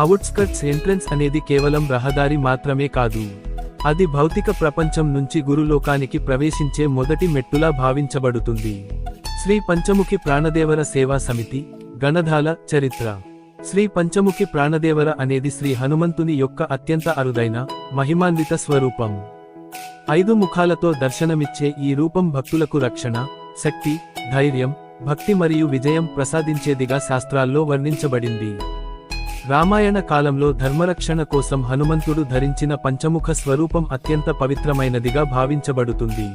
Outskirts entrance అనేది కేవలం రహదారి మాత్రమే కాదు, అది భౌతిక ప్రపంచం నుంచి గురులోకానికి ప్రవేశించే మొదటి మెట్టులా భావించబడుతుంది. శ్రీ పంచముఖి ప్రాణదేవర సేవా సమితి గణధాల చరిత్ర. శ్రీ పంచముఖి ప్రాణదేవర అనేది శ్రీ హనుమంతుని యొక్క అత్యంత అరుదైన మహిమాన్విత స్వరూపం. 5 ముఖాలతో దర్శనమిచ్చే ఈ రూపం భక్తులకు రక్షణ, శక్తి, ధైర్యం, భక్తి మరియు విజయం ప్రసాదించేదిగా శాస్త్రాల్లో వర్ణించబడింది. రామాయణ కాలంలో ధర్మరక్షణ కోసం హనుమంతుడు ధరించిన పంచముఖ స్వరూపం అత్యంత పవిత్రమైనదిగా భావించబడుతుంది.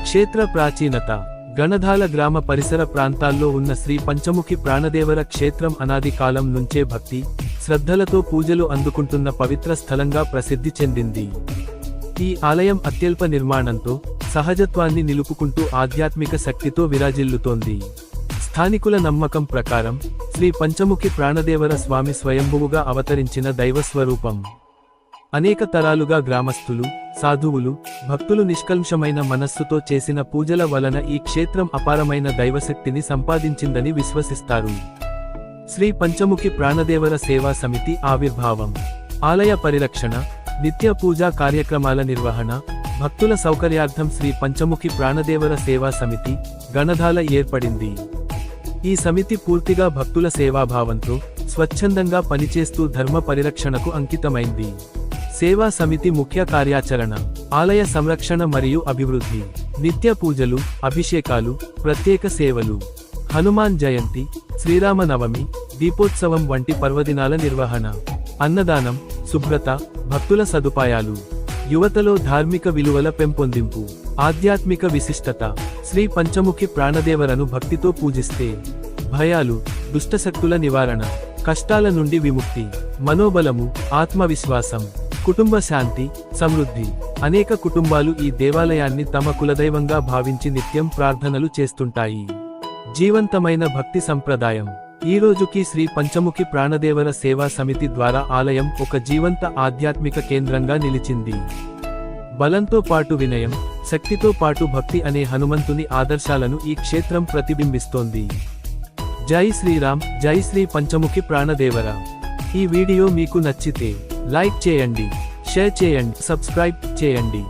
క్షేత్ర ప్రాచీనత. గణధాల గ్రామ పరిసర ప్రాంతాల్లో ఉన్న శ్రీ పంచముఖి ప్రాణదేవర క్షేత్రం అనాది కాలం నుంచే భక్తి, శ్రద్ధలతో పూజలు అందుకుంటున్న పవిత్ర స్థలంగా ప్రసిద్ధి చెందింది. ఈ ఆలయం అత్యల్ప నిర్మాణంతో సహజత్వాన్ని నిలుపుకుంటూ ఆధ్యాత్మిక శక్తితో విరాజిల్లుతోంది. స్థానికుల నమ్మకం ప్రకారం శ్రీ పంచముఖి ప్రాణదేవర స్వామి స్వయంభువుగా అవతరించిన దైవస్వరూపం. అనేక తరాలుగా గ్రామస్థులు, సాధువులు, భక్తులు నిష్కల్మషమైన మనస్సుతో చేసిన పూజల వలన ఈ క్షేత్రం అపారమైన దైవశక్తిని సంపాదించిందని విశ్వసిస్తారు. శ్రీ పంచముఖి ప్రాణదేవర సేవా సమితి ఆవిర్భావం. ఆలయ పరిరక్షణ, నిత్య పూజా కార్యక్రమాల నిర్వహణ, భక్తుల సౌకర్యార్థం శ్రీ పంచముఖి ప్రాణదేవర సేవా సమితి గణధాల ఏర్పడింది. ఈ సమితి పూర్తిగా భక్తుల సేవాభావంతో స్వచ్ఛందంగా పనిచేస్తూ ధర్మ పరిరక్షణకు అంకితమైంది. సేవా సమితి ముఖ్య కార్యాచరణ: ఆలయ సంరక్షణ మరియు అభివృద్ధి, నిత్య పూజలు, అభిషేకాలు, ప్రత్యేక సేవలు, హనుమాన్ జయంతి, శ్రీరామనవమి, దీపోత్సవం వంటి పర్వదినాల నిర్వహణ, అన్నదానం, శుభ్రత, భక్తుల సదుపాయాలు, యువతలో ధార్మిక విలువల పెంపొందింపు, ఆధ్యాత్మిక విశిష్టత. శ్రీ పంచముఖి ప్రాణదేవరను భక్తితో పూజిస్తే భయాలు, దుష్టశక్తుల నివారణ, కష్టాల నుండి విముక్తి, మనోబలము, ఆత్మవిశ్వాసం, కుటుంబ శాంతి, సమృద్ధి. అనేక కుటుంబాలు ఈ దేవాలయాన్ని తమ కులదైవంగా భావించి నిత్యం ప్రార్థనలు చేస్తుంటాయి. జీవంతమైన భక్తి సంప్రదాయం. ఈ రోజుకి శ్రీ పంచముఖి ప్రాణదేవర సేవా సమితి ద్వారా ఆలయం ఒక జీవంత ఆధ్యాత్మిక కేంద్రంగా నిలిచింది. బలంతో పాటు వినయం, శక్తితో పాటు భక్తి అనే హనుమంతుని ఆదర్శాలను ఈ క్షేత్రం ప్రతిబింబిస్తోంది. జై శ్రీరామ్, జై శ్రీ పంచముఖి ప్రాణదేవర. ఈ వీడియో మీకు నచ్చితే లైక్ చేయండి, షేర్ చేయండి, సబ్స్క్రైబ్ చేయండి.